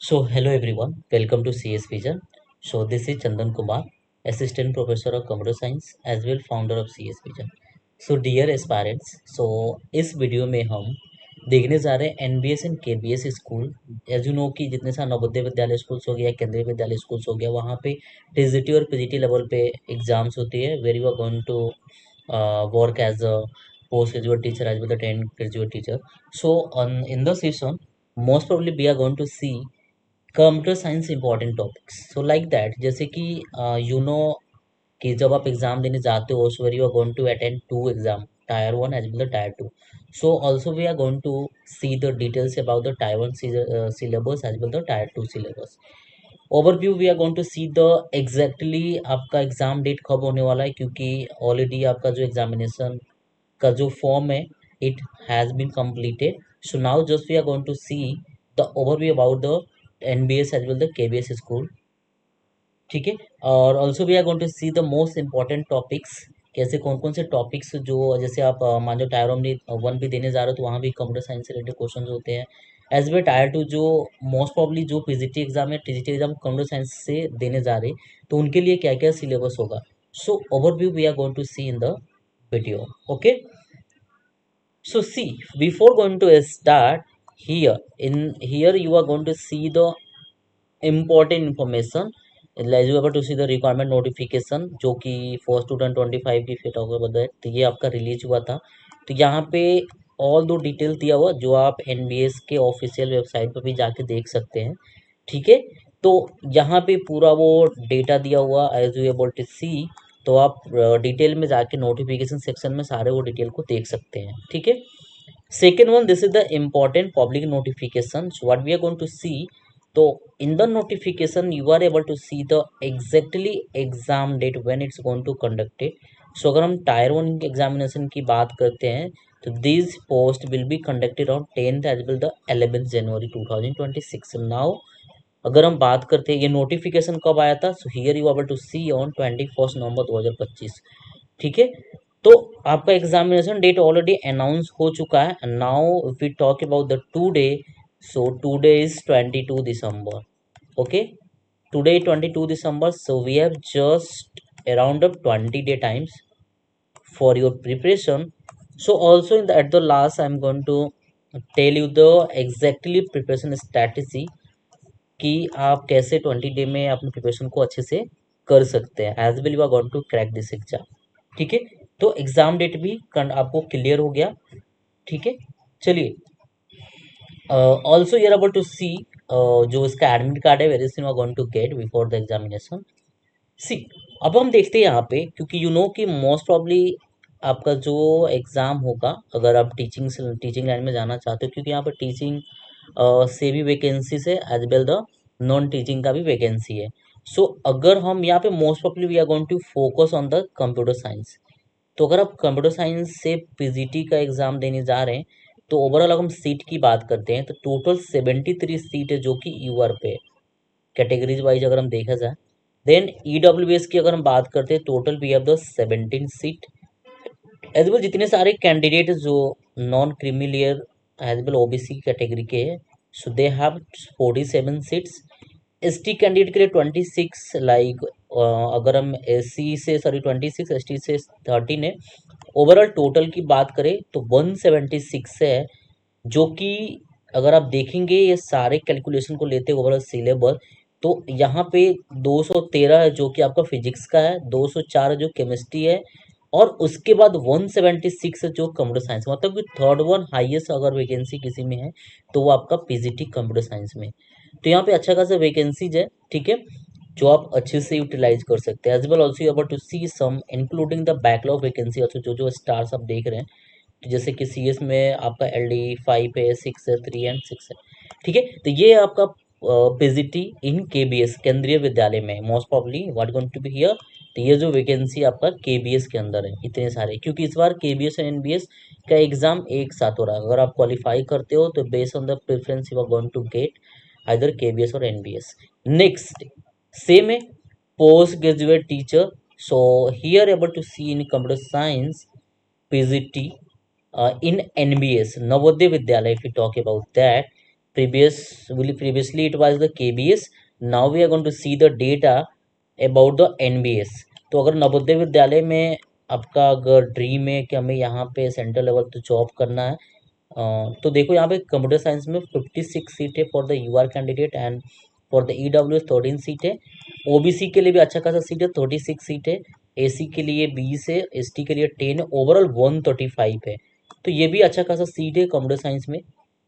So, hello everyone, welcome to CS Vision. So, this is Chandan Kumar, Assistant Professor of Computer Science as well founder of CS Vision. So, dear aspirants, so इस video में हम देखने जा रहे हैं NBS and KBS school. As you know कि जितने सारे नवोदय विद्यालय स्कूल्स हो गया, केंद्रीय विद्यालय स्कूल्स हो गया, वहाँ पे टीजीटी और पीजीटी लेवल पे एग्जाम्स होती है where you are going to work as a post graduate teacher as well the 10 graduate teacher. So on in the session most probably we are going to see computer science important topics so like that जैसे कि you know कि जब आप exam देने जाते हो so where you are going to attend to exam tier one as well the tier two. So also we are going to see the details about the tier one syllabus as well the tier two syllabus. Overview we are going to see the exactly आपका exam date कब होने वाला है, क्योंकि already आपका जो examination का जो फॉर्म है it has been completed. So now just we are going to see the overview about the NBS as well the KBS school. ठीक है. और also we are going to see the most important topics, कैसे कौन कौन से topics जो जैसे आप मान लो टायर वन भी देने जा रहे हो तो वहाँ भी कंप्यूटर साइंस से रिलेटेड क्वेश्चन होते हैं. एज वेल टायर टू जो मोस्ट प्रॉब्ली जो पीजीटी एग्जाम है टीजीटी एग्जाम कंप्यूटर साइंस से देने जा रहे तो उनके लिए क्या क्या सिलेबस होगा. So overview we are going to see in the video. Okay. So see, before going to start here, in here you are going to see the important information. As you are able to see the requirement notification जो कि 4/2025 की fit होगा बताए, तो ये आपका release हुआ था. तो यहाँ पे ऑल दो डिटेल दिया हुआ जो आप एनबीएस के ऑफिशियल वेबसाइट पर भी जाके देख सकते हैं. ठीक है. तो यहाँ पे पूरा वो डेटा दिया हुआ एज यू एबल टू सी. तो आप डिटेल में जाके नोटिफिकेशन सेक्शन में सारे वो डिटेल को देख सकते हैं. ठीक है. Second one, this is the important public notification. So what we are going to see, so in the notification you are able to see the exactly exam date when it's going to conduct it. So अगर हम tier one examination की बात करते हैं तो this post will be conducted on 10th as well the 11th January 2026. Now अगर हम बात करते हैं ये नोटिफिकेशन कब आया था, so here you able to see on 21 November 2025. ठीक है. तो आपका एग्जामिनेशन डेट ऑलरेडी अनाउंस हो चुका है. Now if we talk about the today, so today is 22 December. Okay. Today 22 December, so we have just around of 20 day times for your preparation. So also in the at the last I'm going to tell you the exactly preparation strategy कि आप कैसे 20 day में अपने preparation को अच्छे से कर सकते हैं as well you are going to crack this exam. ठीक है. तो एग्जाम डेट भी आपको क्लियर हो गया. ठीक है. चलिए. Also you're able to see जो इसका एडमिट कार्ड है very soon you are going to get before the examination. See अब हम देखते हैं यहाँ पे, क्योंकि यू नो कि मोस्ट प्रॉब्ली आपका जो एग्ज़ाम होगा अगर आप टीचिंग लाइन में जाना चाहते हो, क्योंकि यहाँ पर टीचिंग से भी वैकेंसीज है as well the non teaching का भी वैकेंसी है. सो अगर हम यहाँ पे most probably we are going to focus on the computer science. तो अगर आप कंप्यूटर साइंस से पीजीटी का एग्ज़ाम देने जा रहे हैं तो ओवरऑल अगर हम सीट की बात करते हैं तो टोटल 73 सीट है जो कि यूआर पे कैटेगरीज वाइज अगर हम देखा जाए. देन ईडब्ल्यूएस की अगर हम बात करते हैं total we have the 17 seat as well जितने सारे कैंडिडेट जो non creamy layer as well OBC category के हैं so they have 47 seats. ST candidate के लिए 26 लाइक अगर हम एससी से सॉरी 26 एसटी से 13 है. ओवरऑल टोटल की बात करें तो 176 है जो कि अगर आप देखेंगे ये सारे कैलकुलेशन को लेते ओवरऑल सिलेबस तो यहाँ पे 213 है जो कि आपका फिजिक्स का है, 204 जो केमिस्ट्री है और उसके बाद 176 जो कंप्यूटर साइंस, मतलब कि थर्ड वन हाईएस्ट अगर वैकेंसी किसी में है तो वो आपका पीजीटी कंप्यूटर साइंस में. तो यहाँ पे अच्छा खासा वैकेंसीज है. ठीक है. जो आप अच्छे से यूटिलाइज कर सकते हैं as well also you able to see some including the backlog vacancy also जो जो स्टार्स आप देख रहे हैं. तो जैसे कि सी एस में आपका एल डी 5 है, 6 है, 3 एंड 6 है. ठीक है. तो ये आपका पीजीटी इन केबीएस केंद्रीय विद्यालय में most probably what going to be here. तो ये जो वैकेंसी आपका केबीएस के अंदर है इतने सारे, क्योंकि इस बार केबीएस और एनबीएस का एग्जाम एक साथ हो रहा है. अगर आप क्वालिफाई करते हो तो based on the preference you are going to get either KBS और एनबीएस. नेक्स्ट सेम है post graduate teacher. So here able to see in computer science PGT in NBS Navodaya Vidyalaya if we talk about that. previously it was the KBS. Now we are going to see the data about the NBS. तो अगर नवोदय विद्यालय में आपका अगर dream है कि हमें यहाँ पे सेंट्रल लेवल तो जॉब करना है, तो देखो यहाँ पे कंप्यूटर साइंस में 56 सीट है for the UR candidate, and for the EWS 13 seat है। OBC के लिए भी अच्छा खासा सीट है, 36 सीट है। AC के लिए 20 है, ST के लिए 10 है, ओवरऑल 135 है। तो ये भी अच्छा खासा सीट है कंप्यूटर साइंस में,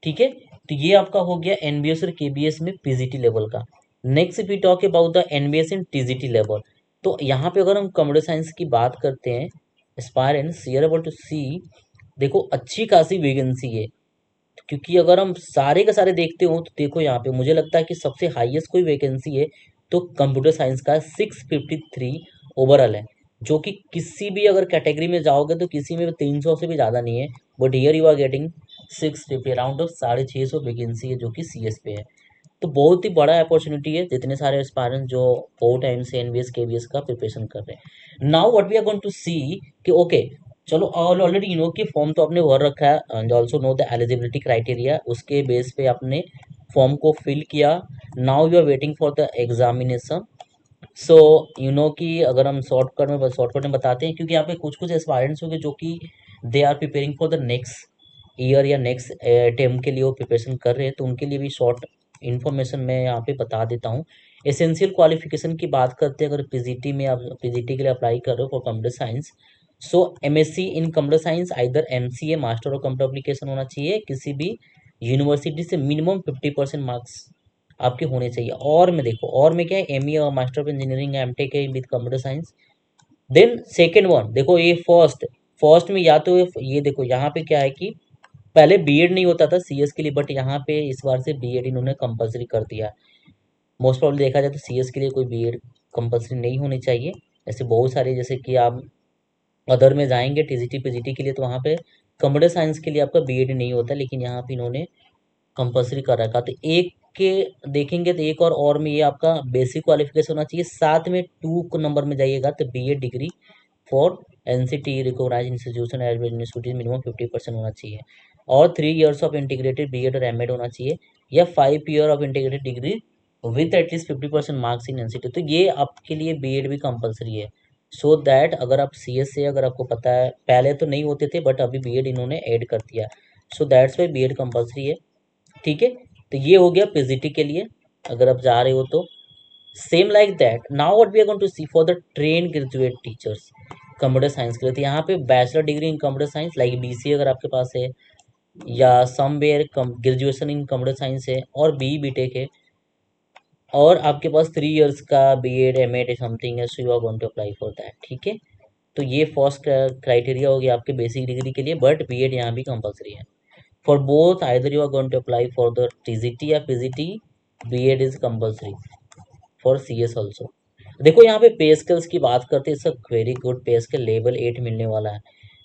ठीक है। तो ये आपका हो गया NBS और KBS में PGT लेवल का। Next we talk about the NBS in TGT level. तो यहाँ पे अगर हम कंप्यूटर साइंस की बात करते हैं, एस्पायरेंट्स हियर अबाउट टू सी, देखो अच्छी खासी वैकेंसी है। क्योंकि अगर हम सारे के सारे देखते हो तो देखो यहाँ पे मुझे लगता है कि सबसे हाईएस्ट कोई वैकेंसी है तो कंप्यूटर साइंस का 653 ओवरऑल है, जो कि किसी भी अगर कैटेगरी में जाओगे तो किसी में 300 से भी ज़्यादा नहीं है। But here you are getting 650, around of 650 vacancy है जो कि CS पे है। तो बहुत ही बड़ा अपॉर्चुनिटी है, जितने सारे एस्पायरेंट्स जो बहुत टाइम से NBS KBS का प्रिपरेशन कर रहे हैं। Now what we are going to see कि ओके, चलो ऑलरेडी यू नो कि फॉर्म तो आपने भर रखा है, and also know the eligibility criteria, उसके बेस पे आपने फॉर्म को फिल किया। Now you are waiting for the examination. So you know कि अगर हम शॉर्टकट में बताते हैं, क्योंकि यहाँ पे कुछ कुछ एस्पायरेंट्स होंगे जो कि they are preparing for the next year या नेक्स्ट अटेम्प्ट के लिए वो प्रिपरेशन कर रहे हैं, तो उनके लिए भी शॉर्ट इन्फॉर्मेशन मैं यहाँ पे बता देता हूँ। एसेंशियल क्वालिफिकेशन की बात करते हैं, अगर PGT में आप PGT के लिए अप्लाई कर रहे हो for computer science, so MSc in computer science, either MCA master of computer application होना चाहिए किसी भी यूनिवर्सिटी से, मिनिमम 50% मार्क्स आपके होने चाहिए। और में देखो, और में क्या है, ME और मास्टर ऑफ इंजीनियरिंग MTech है with computer science. Then second one देखो, ये फर्स्ट में या तो ये देखो यहाँ पे क्या है कि पहले बीएड नहीं होता था CS के लिए, बट यहाँ पे इस बार से बीएड इन्होंने कंपलसरी कर दिया। मोस्ट प्रॉब्लम देखा जाए तो CS के लिए कोई बीएड कंपलसरी नहीं होनी चाहिए। ऐसे बहुत सारे, जैसे कि आप अदर में जाएंगे TGT PGT के लिए, तो वहाँ पे कंप्यूटर साइंस के लिए आपका बीएड नहीं होता, लेकिन यहाँ पे इन्होंने कंपलसरी कर रखा। तो एक के देखेंगे तो एक और में ये आपका बेसिक क्वालिफिकेशन होना चाहिए। साथ में 2 नंबर में जाइएगा तो BA degree for NCT recognize institution as university minimum 50% होना चाहिए, और 3 years ऑफ इंटीग्रेटेड BEd और MAd होना चाहिए, या 5 year of integrated degree with at least 50% marks in NCT। तो ये आपके लिए BEd भी कंपलसरी है। सो दैट अगर आप CS से, अगर आपको पता है, पहले तो नहीं होते थे बट अभी BEd इन्होंने ऐड कर दिया। So that's why BEd compulsory है, ठीक है। तो ये हो गया PGT के लिए अगर आप जा रहे हो तो। Same like that now what we are going to see for the train graduate teachers computer science के लिए। तो यहाँ पे bachelor degree in computer science like BCA अगर आपके पास है, या somewhere graduation in computer science है, और BTech है, और आपके पास 3 years का BEd MAd समथिंग है, so you are going to apply for that, ठीक है। तो ये फर्स्ट क्राइटेरिया हो गया आपके बेसिक डिग्री के लिए, बट BEd यहाँ भी कंपलसरी है। For both, either you are going to apply for the TGT या PGT, BEd is compulsory for CS also। देखो यहाँ पे पे स्केल्स की बात करते हैं, सब very good pay scale, level 8 मिलने वाला है।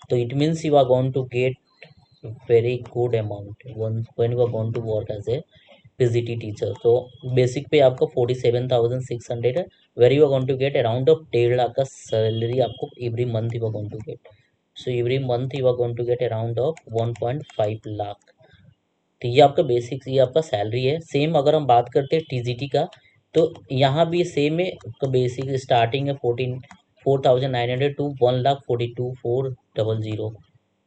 तो it means you are going to get very good amount when you are going to work as a PGT teacher. तो बेसिक पे आपका 47,600 है, where you are going to get around of 1.5 lakh का salary आपको every month you are going to get. So every month you are going to get around of 1.5 lakh. तो ये आपका basic, ये आपका सैलरी है। सेम अगर हम बात करते हैं TGT का, तो यहाँ भी सेम है, आपका बेसिक स्टार्टिंग है 4,900 टू 1,42,400,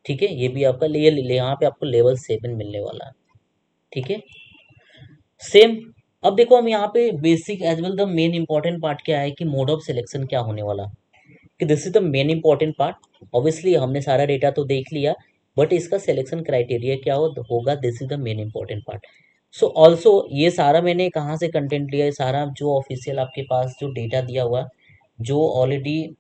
ठीक है। ये भी आपका यहाँ पे आपको लेवल 7 मिलने वाला है, ठीक है। सेम, अब देखो हम यहाँ पे basic as well the main important part क्या है कि मोड ऑफ सिलेक्शन क्या होने वाला, कि this is the main important part. Obviously हमने सारा डेटा तो देख लिया, बट इसका सिलेक्शन क्राइटेरिया क्या होगा, this is the main important part. So also ये सारा मैंने कहाँ से कंटेंट लिया है, सारा जो ऑफिशियल आपके पास जो डेटा दिया हुआ, जो ऑलरेडी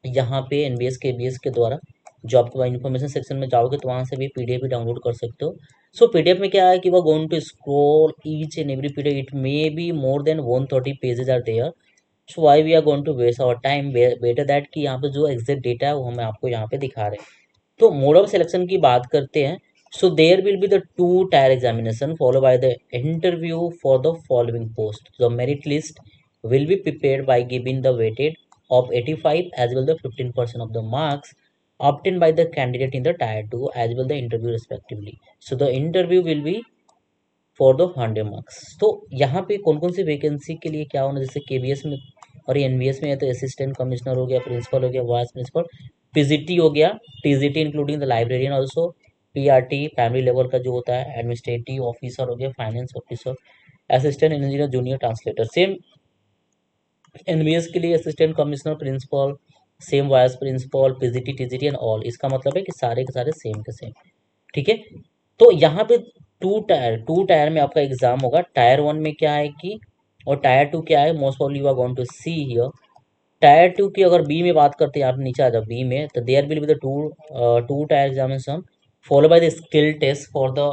यहाँ पे NBS KBS के द्वारा, जो आपको इन्फॉर्मेशन सेक्शन में जाओगे तो वहाँ से भी PDF भी डाउनलोड कर सकते हो। सो PDF में क्या है कि वो going to scroll each and every PDF, it may be more than 130 pages are there. So why we are going to waste our time, better that कि यहाँ पे जो एग्जैक्ट डेटा है वो हम आपको यहाँ पे दिखा रहे हैं। तो मोड ऑफ सिलेक्शन की बात करते हैं। So there will be the 2 tier examination follow by the interview for the following post. The merit list will be prepared by giving the weighted of 85 as well the 15% of the marks obtained by the candidate in the tier 2 as well the interview respectively. So the interview will be for the 100 marks. तो यहाँ पे कौन कौन सी vacancy के लिए क्या होना, जैसे केबीएस में और एनबीएस में है तो असिस्टेंट कमिश्नर हो गया, प्रिंसिपल हो गया, वाइस प्रिंसिपल, पीजीटी हो गया, TGT including the librarian also, PRT primary level का जो होता है, एडमिनिस्ट्रेटिव ऑफिसर हो गया, finance officer, assistant engineer, junior translator. Same NBS के लिए assistant commissioner, principal, same vice principal, PGT, TGT and all. इसका मतलब है कि सारे के सारे सेम के सेम। ठीक है। तो यहाँ पे टू टायर में आपका एग्जाम होगा। टायर वन में क्या है कि, और टायर टू क्या है, most probably you are going to see here. Tier two की अगर बी में बात करते हैं, आप नीचे आ जाओ बी में, तो there will be the two tier examination follow by the skill test for the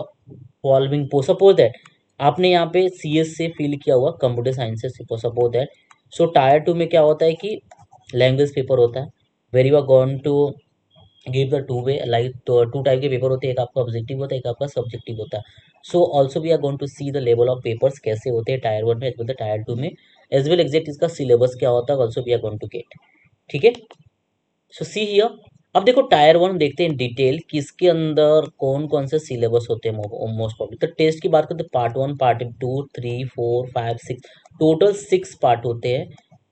following post. Suppose that आपने यहाँ पे सीएस से फील किया हुआ कंप्यूटर साइंस से, suppose that. So tier two में क्या होता है कि लैंग्वेज पेपर होता है, where you are going to give the two way, like two type के पेपर होते हैं, एक आपका ऑब्जेक्टिव होता है, एक आपका सब्जेक्टिव होता है। So also we are going to see the level of papers कैसे होते हैं टायर वन में as well the tier two में, एज वेल एग्जैक्ट इसका सिलेबस क्या होता है, also we are going to get. ठीक है। So see here. अब देखो टायर वन देखते हैं डिटेल कि इसके अंदर कौन कौन से सिलेबस होते हैं मोस्ट प्रॉब्लम। तो टेस्ट की बात करते हैं, part one, part two, three, four, five, six, total 6 part होते हैं।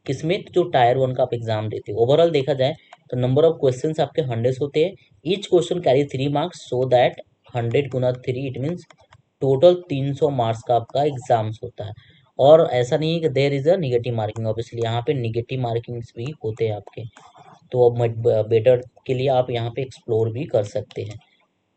किसमें, जो टायर वन का आप एग्जाम देते हो। ओवरऑल देखा जाए तो नंबर ऑफ क्वेश्चंस आपके 100 होते हैं। Each question carry 3 marks, so that 100 Guna 3 it means total 300 marks का आपका एग्जाम्स होता है। और ऐसा नहीं है कि there is a negative marking, obviously यहाँ पे निगेटिव मार्किंग्स भी होते हैं आपके। तो अब बेटर के लिए आप यहाँ पे एक्सप्लोर भी कर सकते हैं।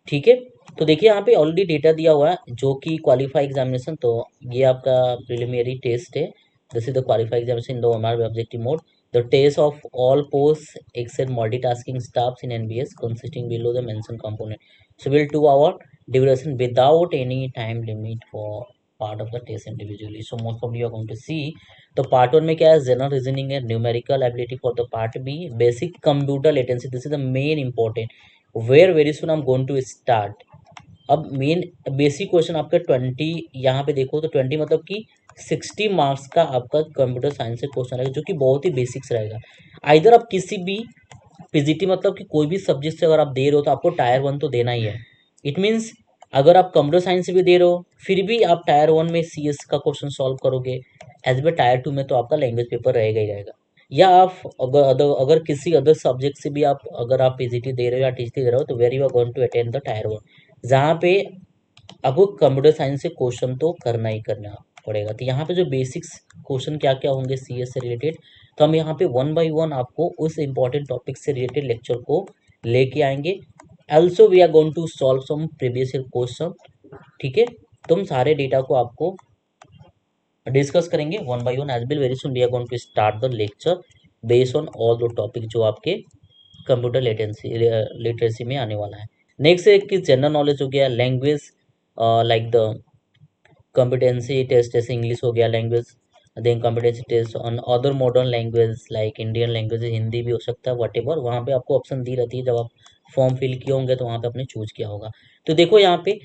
ठीक है। तो देखिए यहाँ पे ऑलरेडी डेटा दिया हुआ है जो कि क्वालिफाई एग्जामिनेशन, तो ये आपका प्रिलिमिनरी टेस्ट है। This is the qualify examination in the OMR objective mode. The test of all post except multitasking staffs in NBS consisting below the mention component, so will 2 hour duration without any time limit for part of the test individually. So most probably you are going to see तो part one में क्या है, general reasoning है, numerical ability. For the part B, basic computer latency, this is the main important, where very soon I am going to start. अब main basic question आपका 20, यहाँ पे देखो तो 20 मतलब कि 60 मार्क्स का आपका कंप्यूटर साइंस से क्वेश्चन रहेगा, जो कि बहुत ही बेसिक्स रहेगा। आइदर आप किसी भी पीजीटी मतलब कि कोई भी सब्जेक्ट से अगर आप दे रहे हो तो आपको टायर वन तो देना ही है। इट मीन्स अगर आप कंप्यूटर साइंस से भी दे रहे हो फिर भी आप टायर वन में सीएस का क्वेश्चन सॉल्व करोगे, एज वेल टायर टू में तो आपका लैंग्वेज पेपर रहेगा ही रहेगा। या आप अगर किसी अदर सब्जेक्ट से भी आप अगर आप पीजीटी दे रहे हो या टीजीटी दे रहे हो तो where you are going to attend the tier one, जहाँ पे आपको कंप्यूटर साइंस से क्वेश्चन तो करना ही करना पड़ेगा। तो यहाँ पे जो बेसिक्स क्वेश्चन क्या क्या होंगे सीएस से रिलेटेड, तो हम यहाँ पे वन बाय वन आपको उस इंपॉर्टेंट टॉपिक से रिलेटेड लेक्चर को लेके आएंगे। Also we are going to solve some previous year question. ठीक है। तो हम सारे डेटा को आपको डिस्कस करेंगे one by one. As well very soon we are going to start the lecture based on all the topic जो आपके कंप्यूटर लिटरेसी में आने वाला है। नेक्स्ट है कि जनरल नॉलेज हो गया, language like the competency test, जैसे इंग्लिश हो गया language, then competency test on other modern language like Indian language, Hindi भी हो सकता है, वट एवर। वहाँ पे आपको ऑप्शन दी रहती है, जब आप फॉर्म फिल किए होंगे तो वहाँ पे आपने चूज किया होगा। तो देखो यहाँ पे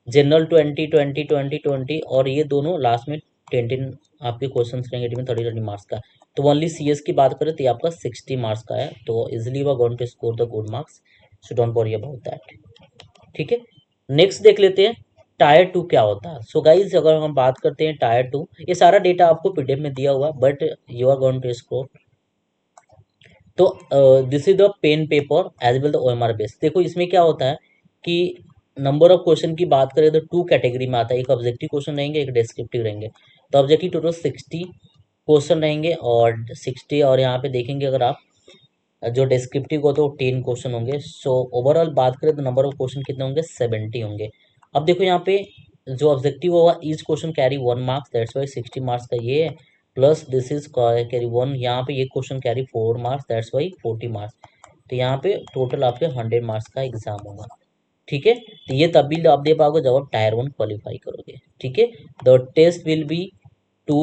जनरल 20 20 20 20 और ये दोनों लास्ट में 10 आपके क्वेश्चन रहेंगे, इसमें 30 मार्क्स का। तो ओनली सीएस की बात करें तो ये आपका 60 मार्क्स का है, तो easily we are going to score the good marks, so don't worry about that. ठीक है। नेक्स्ट देख लेते हैं टायर टू क्या होता है। सो गाइज अगर हम बात करते हैं टायर टू, ये सारा डेटा आपको पीडीएफ में दिया हुआ है, but you are going to score. तो this is the pen paper as well the OMR base. देखो इसमें क्या होता है कि नंबर ऑफ क्वेश्चन की बात करें तो 2 कैटेगरी में आता है, एक ऑब्जेक्टिव क्वेश्चन रहेंगे, एक डिस्क्रिप्टिव रहेंगे। तो ऑब्जेक्टिव टोटल 60 क्वेश्चन रहेंगे और 60, और यहाँ पे देखेंगे अगर आप जो डिस्क्रिप्टिव को तो 10 क्वेश्चन होंगे। सो ओवरऑल बात करें तो नंबर ऑफ क्वेश्चन कितने होंगे, 70 होंगे। अब देखो यहाँ पे जो ऑब्जेक्टिव होगा, each question carry 1 marks, that's why 60 marks का ये है, प्लस दिस इज कैरी 1, यहाँ पे ये question carry 4 marks, that's why 40 marks. तो यहाँ पे टोटल आपके 100 मार्क्स का एग्जाम होगा। ठीक है। तो ये तब भी आप दे पाओगे जब आप टायर वन क्वालिफाई करोगे। ठीक है। The test will be to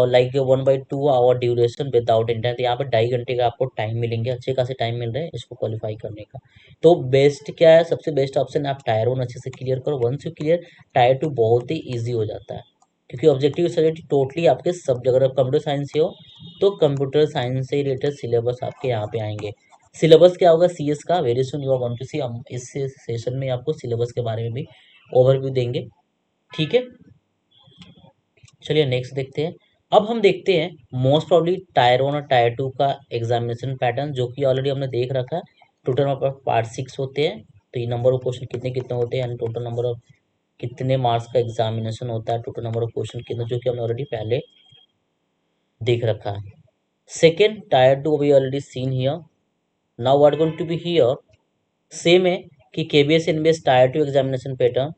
like 1/2 hour duration without internet. यहाँ पर 2.5 घंटे का आपको टाइम मिलेंगे, अच्छे खासे टाइम मिल रहे हैं इसको क्वालिफाई करने का। तो बेस्ट क्या है, सबसे बेस्ट ऑप्शन है आप टायर वन अच्छे से क्लियर करो। Once you clear, tier two बहुत ही ईजी हो जाता है, क्योंकि ऑब्जेक्टिव सब्जेक्ट टोटली आपके सब जगह। अगर कंप्यूटर साइंस से हो तो कंप्यूटर साइंस से रिलेटेड सिलेबस आपके यहाँ पे आएंगे। सिलेबस क्या होगा सीएस का, very soon you are going to see. हम इस सेशन में आपको सिलेबस के बारे में भी ओवरव्यू देंगे। ठीक है। चलिए नेक्स्ट देखते हैं। अब हम देखते हैं मोस्ट प्रॉब्ली टायर 1 और टायर 2 का एग्जामिनेशन पैटर्न, जो कि ऑलरेडी हमने देख रखा है। टोटल नंबर ऑफ पार्ट 6 होते हैं, तो ये नंबर ऑफ क्वेश्चन कितने कितने होते हैं, एंड टोटल नंबर ऑफ कितने मार्क्स का एग्जामिनेशन होता है, टोटल नंबर ऑफ क्वेश्चन कितने, जो कि हमने ऑलरेडी पहले देख रखा है। Second tier 2 we already seen here. Now what going to be here, same है कि KBS NBS tier 2 examination pattern,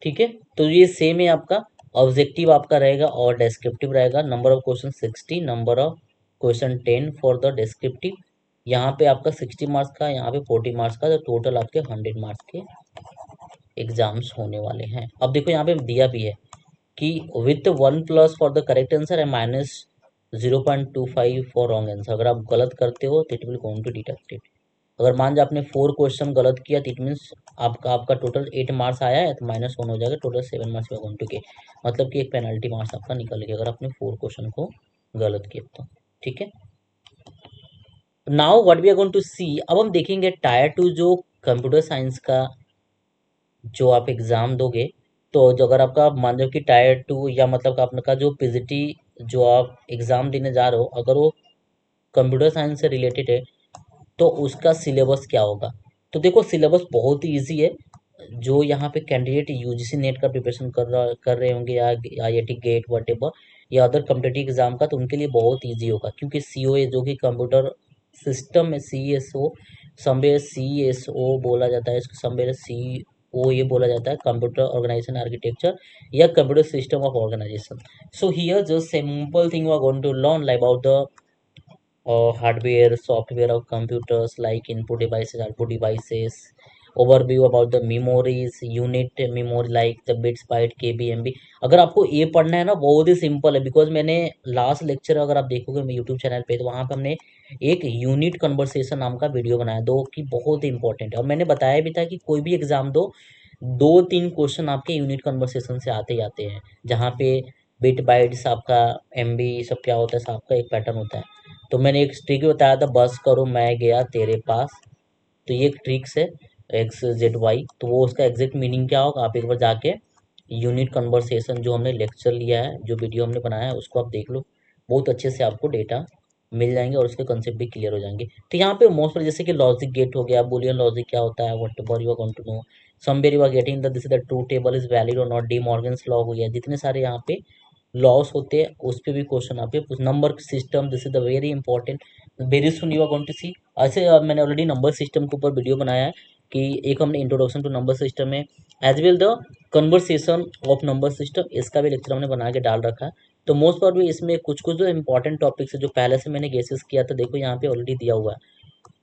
ठीक है। तो ये सेम है आपका। ऑब्जेक्टिव आपका रहेगा और डेस्क्रिप्टिव रहेगा। Number of question 60, number of question 10 for the descriptive. यहाँ पे आपका 60 मार्क्स का, यहाँ पे 40 मार्क्स का, तो टोटल आपके 100 मार्क्स के एग्जाम्स होने वाले हैं। अब देखो यहाँ पे दिया भी है कि with 1+ for the correct answer and -0.25 for wrong answer. अगर आप गलत करते हो तो it will going to deduct it. अगर मान जाए आपने 4 क्वेश्चन गलत किया तो इट मीन्स आपका आपका टोटल 8 मार्क्स आया है, तो -1 हो जाएगा, टोटल 7 मार्क्स गोइंग टू के, मतलब कि एक पेनल्टी मार्क्स आपका निकल गया अगर आपने 4 क्वेश्चन को गलत किया तो, ठीक है। Now what we are going to see, अब हम देखेंगे टायर 2 जो कंप्यूटर साइंस का जो आप एग्ज़ाम दोगे। तो जो अगर आपका मान लो कि टायर 2 या मतलब का आपका जो पीजीटी जो आप एग्ज़ाम देने जा रहे हो, अगर वो कंप्यूटर साइंस से रिलेटेड है, तो उसका सिलेबस क्या होगा। तो देखो सिलेबस बहुत ही ईजी है। जो यहाँ पे कैंडिडेट यूजीसी नेट का प्रिपरेशन कर रहे होंगे, या आईआईटी गेट वटेवर, या अदर कम्पिटेटिव एग्जाम का, तो उनके लिए बहुत ईजी होगा, क्योंकि सीओए जो कि कंप्यूटर सिस्टम में सीएसओ, समवेयर सीएसओ बोला जाता है इसको, समवेयर सीओ ये बोला जाता है, कंप्यूटर ऑर्गेनाइजेशन आर्किटेक्चर या computer system of organisation. So here just simple thing we are going to learn about the or hardware, software of computers like input devices, output devices, overview about the memories, unit memory like the bits, byte, KB, MB। अगर आपको ये पढ़ना है ना, बहुत ही simple है, because मैंने last lecture अगर आप देखोगे मेरे यूट्यूब चैनल पे, तो वहाँ पे हमने एक यूनिट कन्वर्सेशन नाम का वीडियो बनाया, दो कि बहुत ही इंपॉर्टेंट है, और मैंने बताया भी था कि कोई भी एग्जाम दो, 2-3 क्वेश्चन आपके यूनिट कन्वर्सेशन से आते ही आते हैं, जहाँ पे बिट बाइट्स आपका, एमबी सब क्या होता है, सब आपका एक पैटर्न होता है। तो मैंने एक ट्रिक भी बताया था, बस करो मैं गया तेरे पास, तो ये एक ट्रिक्स है, XZY। तो वो उसका एग्जैक्ट मीनिंग क्या होगा, आप एक बार जाके यूनिट कन्वर्सेशन जो हमने लेक्चर लिया है, जो वीडियो हमने बनाया है, उसको आप देख लो, बहुत अच्छे से आपको डेटा मिल जाएंगे और उसके कंसेप्ट भी क्लियर हो जाएंगे। तो यहाँ पे मोस्ट जैसे कि लॉजिक गेट हो गया, बुलियन लॉजिक क्या होता है, whatever you are going to know, somewhere you are getting the this is the true table is valid और नॉट, डी मॉर्गन्स लॉ हो गया, जितने सारे यहाँ पे लॉस होते हैं उस पे भी क्वेश्चन आपके, number system this is the very important, very soon you are going to see. ऐसे मैंने ऑलरेडी नंबर सिस्टम के ऊपर वीडियो बनाया है, कि एक हमने इंट्रोडक्शन टू नंबर सिस्टम में, as well the conversation of number system, इसका भी लेक्चर हमने बना के डाल रखा है। तो मोस्ट प्रॉब्ली इसमें कुछ कुछ जो इंपॉर्टेंट टॉपिक्स है जो पहले से मैंने गेसेस किया था, देखो यहाँ पे ऑलरेडी दिया हुआ है।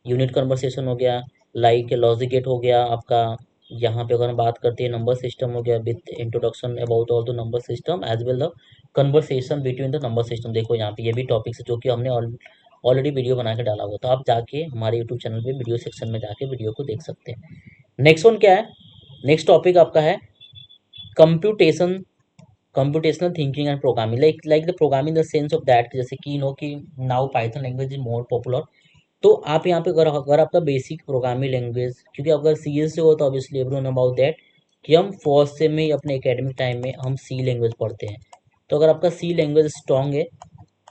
यूनिट कन्वर्सेशन हो गया, लाइक लॉजिक गेट हो गया आपका, यहाँ पे अगर हम बात करते हैं नंबर सिस्टम हो गया with introduction about all the number system as well the conversation between the number system. देखो यहाँ पे ये भी टॉपिक्स है जो कि हमने ऑलरेडी वीडियो बना के डाला हुआ, तो आप जाके हमारे यूट्यूब चैनल पे वीडियो सेक्शन में जाके वीडियो को देख सकते हैं। नेक्स्ट वन क्या है, नेक्स्ट टॉपिक आपका है computation, computational thinking and programming, like the programming in the sense of that, जैसे कि कि now Python language is more popular। तो आप यहाँ पे अगर आपका बेसिक प्रोग्रामिंग लैंग्वेज, क्योंकि अगर सी एस से हो तो ऑब्वियसली एवरीवन अबाउट दैट, कि हम फर्स्ट से में अपने एकेडमिक टाइम में हम सी लैंग्वेज पढ़ते हैं। तो अगर आपका सी लैंग्वेज स्ट्रॉन्ग है,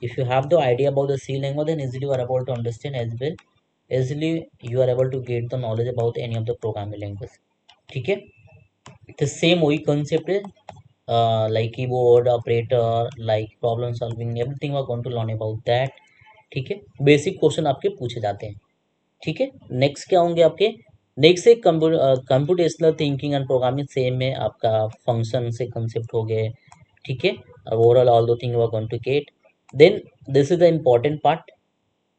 if you have the idea about the C language, then easily you are able to understand as well, easily you are able to get the knowledge about any of the programming language, ठीक है। तो same वही concept है, like keyboard operator, like problem solving, everything we are going to learn about that, ठीक है। Basic question आपके पूछे जाते हैं, ठीक है। नेक्स्ट क्या होंगे आपके, नेक्स्ट एक computational thinking and programming, same है आपका, फंक्शन से कंसेप्ट हो गए, ठीक है। ओवरऑल ऑल दो thing you are going to get. Then this is the important part,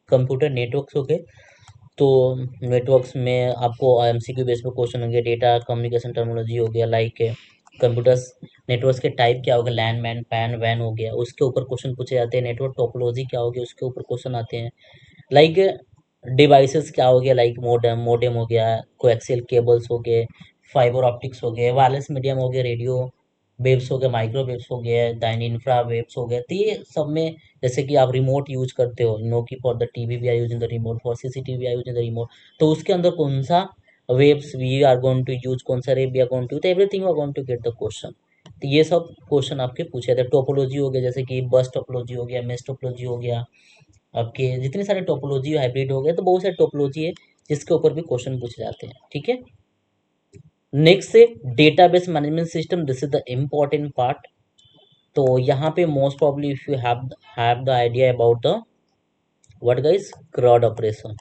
computer networks हो गए। तो नेटवर्क्स में आपको एमसीक्यू बेस पे क्वेश्चन होंगे, डेटा कम्युनिकेशन टर्मिनोलॉजी हो गया, लाइक कंप्यूटर्स नेटवर्क्स के टाइप क्या हो गया, लैन मैन पैन वैन हो गया, उसके ऊपर क्वेश्चन पूछे जाते हैं। नेटवर्क टोपोलॉजी क्या हो गया, उसके ऊपर क्वेश्चन आते हैं। लाइक डिवाइसेस क्या हो गया, लाइक मोडेम मोडेम हो गया, कोएक्सियल केबल्स हो गए, फाइबर ऑप्टिक्स हो गए, वायरलेस मीडियम हो गया, रेडियो वेव्स हो गए, माइक्रोवेव्स हो गया, दैन इंफ्रा वेव्स हो गया। तो ये सब में जैसे कि आप रिमोट यूज करते हो, नो की for the TV we are using the remote, for CCTV we are using the remote, तो उसके अंदर कौन सा waves we are going to use, कौन सा ray we are going to, तो everything we are going to get the question, तो ये सब क्वेश्चन आपके पूछे जाते हैं। टोपोलॉजी हो गया, जैसे कि बस टोपोलॉजी हो गया, मेश टोपोलॉजी हो गया, आपके जितने सारे टोपोलॉजी हाइब्रिड हो गए, तो बहुत सारे टोपोलॉजी है जिसके ऊपर भी क्वेश्चन पूछे जाते हैं। ठीक है, नेक्स्ट है database management system, this is the important part. तो यहाँ पे most probably if you have the idea about the what guys, CRUD operation.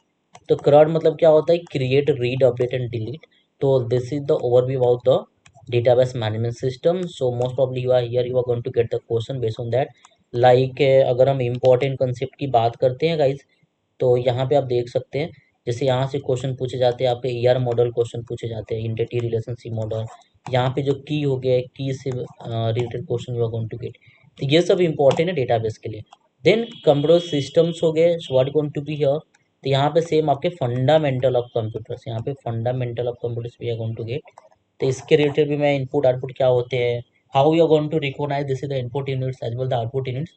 तो CRUD मतलब क्या होता है, create, read, update and delete. तो this is the overview about the database management system. So most probably you are here, you are going to get the question based on that. Like अगर हम important concept की बात करते हैं guys, तो यहाँ पे आप देख सकते हैं, जैसे यहाँ से क्वेश्चन पूछे जाते हैं आपके ईआर मॉडल, क्वेश्चन पूछे जाते हैं इंटिटी रिलेशनशिप मॉडल। यहाँ पे जो की हो गया, की से related question you are going to get. तो ये सब इंपॉर्टेंट है डेटाबेस के लिए। देन कंप्यूटर सिस्टम्स हो गए, so what going to be here. तो यहाँ पे सेम आपके फंडामेंटल ऑफ कंप्यूटर्स, यहाँ पे fundamental of computers we are going to get. तो इसके रिलेटेड भी मैं इनपुट आउटपुट क्या होते हैं, how you are going to recognise this is the input units as well the output units.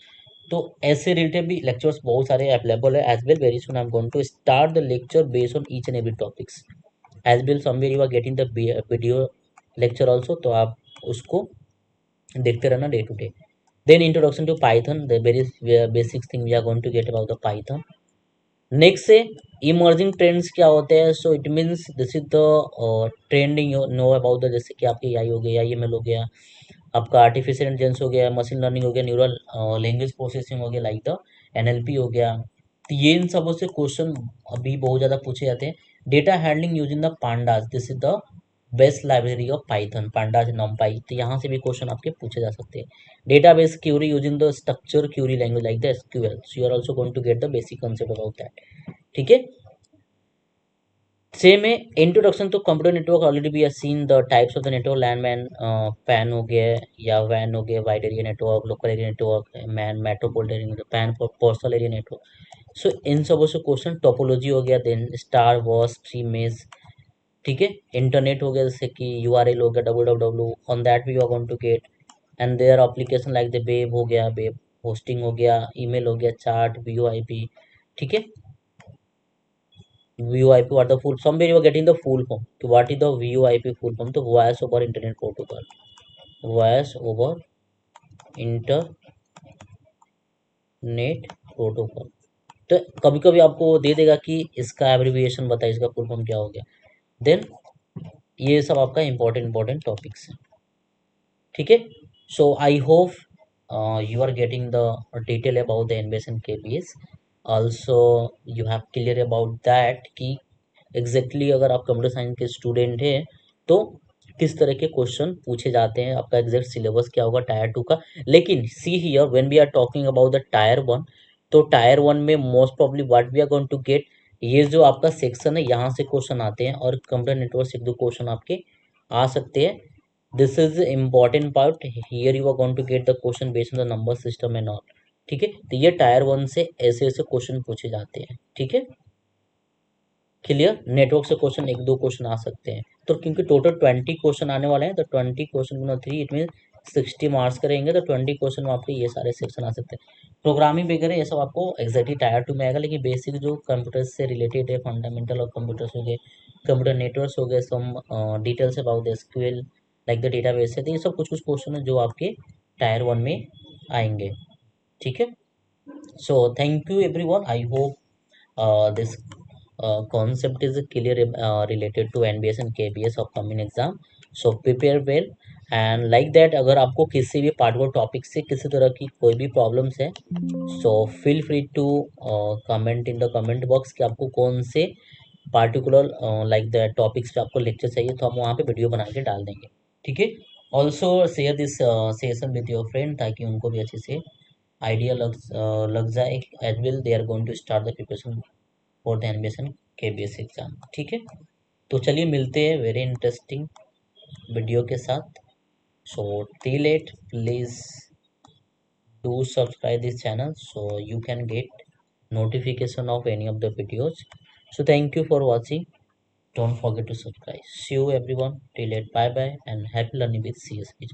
तो ऐसे रिलेटेड भी लेक्चर्स बहुत सारे अवेलेबल है as well. Very soon I am going to start the lecture based on each and every topics as well. Somewhere you are getting the video lecture also, तो आप उसको देखते रहना day to day. Then introduction to Python, the very basic thing we are going to get about the Python. Next से emerging trends क्या होते हैं। So it means this is the trending know about the, जैसे कि आपके AI हो गया, IML हो गया, आपका आर्टिफिशियल इंटेलिजेंस हो गया, मशीन लर्निंग हो गया, न्यूरल लैंग्वेज प्रोसेसिंग हो गया, लाइक द NLP हो गया। तो ये इन सबों से क्वेश्चन अभी बहुत ज़्यादा पूछे जाते हैं। Data handling using the pandas, this is the best library of Python, pandas नमपाई। तो यहाँ से भी क्वेश्चन आपके पूछे जा सकते हैं। Database query using the structure query language like the SQL, so you are also going to get the basic concept about that. ठीक है, सेम है introduction to computer network. Already we have seen the types of the network, LAN MAN, PAN हो गया या वैन हो गया, wide area network, local area network, MAN metropolitan area, PAN for personal area network. So इन सबों से क्वेश्चन, टोपोलॉजी हो गया, देन स्टार वॉस थ्री मेज। ठीक है, इंटरनेट हो गया, जैसे कि URL हो गया, www, on that we are going to get. And their application like the web हो गया, वेब होस्टिंग हो गया, ईमेल हो गया, चार्ट, VoIP। ठीक है, VoIP, what the full, somewhere you are getting the full form. So what is the VoIP full form? तो voice over internet protocol, voice over internet protocol। तो कभी कभी आपको दे देगा कि इसका एब्रिविएशन बताइए, इसका फुल फॉर्म क्या हो गया। देन ये सब आपका इंपॉर्टेंट टॉपिक्स है। ठीक है, so I hope you are getting the detail about the NBS and KBS। also you have clear about that कि एग्जैक्टली अगर आप कंप्यूटर साइंस के स्टूडेंट हैं तो किस तरह के क्वेश्चन पूछे जाते हैं, आपका एग्जैक्ट सिलेबस क्या होगा टायर 2 का। लेकिन see here when we are talking about the tier 1, तो टायर 1 में most probably what we are going to get, ये जो आपका सेक्शन है यहाँ से क्वेश्चन आते हैं और कंप्यूटर नेटवर्क से एक दो क्वेश्चन आपके आ सकते हैं। This is important part, here you are going to get the question based on the number system and all. ठीक है, तो ये टायर 1 से ऐसे ऐसे क्वेश्चन पूछे जाते हैं। ठीक है, क्लियर, नेटवर्क से क्वेश्चन एक दो क्वेश्चन आ सकते हैं। तो क्योंकि टोटल 20 क्वेश्चन आने वाले हैं, तो 20 question Guna 3 it mean 60 marks करेंगे, तो 20 क्वेश्चन में आपके ये सारे सेक्शन आ सकते हैं। प्रोग्रामिंग वगैरह ये सब आपको एग्जैक्टली टायर 2 में आएगा, लेकिन बेसिक जो कंप्यूटर से रिलेटेड है, फंडामेंटल ऑफ कंप्यूटर्स हो गए, कंप्यूटर नेटवर्क्स हो गए, some details about the SQL like the database है, तो ये सब कुछ कुछ क्वेश्चन है जो आपके टायर 1 में आएंगे। ठीक है, so thank you everyone, I hope this concept is clear related to NBS and KBS upcoming exam, so prepare well। And like that अगर आपको किसी भी पार्टिकुलर टॉपिक से किसी तरह की कोई भी प्रॉब्लम्स है, so feel free to comment in the comment box कि आपको कौन से पार्टिकुलर लाइक द टॉपिक्स पे आपको लेक्चर चाहिए, तो हम वहाँ पे वीडियो बना के डाल देंगे। ठीक है, also share this session with your friend, ताकि उनको भी अच्छे से आइडिया लग जाए as well they are going to start the preparation for the NBS and KBS exam. ठीक है, तो चलिए मिलते हैं वेरी इंटरेस्टिंग वीडियो के साथ। So till it please do subscribe this channel so you can get notification of any of the videos। So thank you for watching, don't forget to subscribe, see you everyone, till it, bye bye and happy learning with CSP।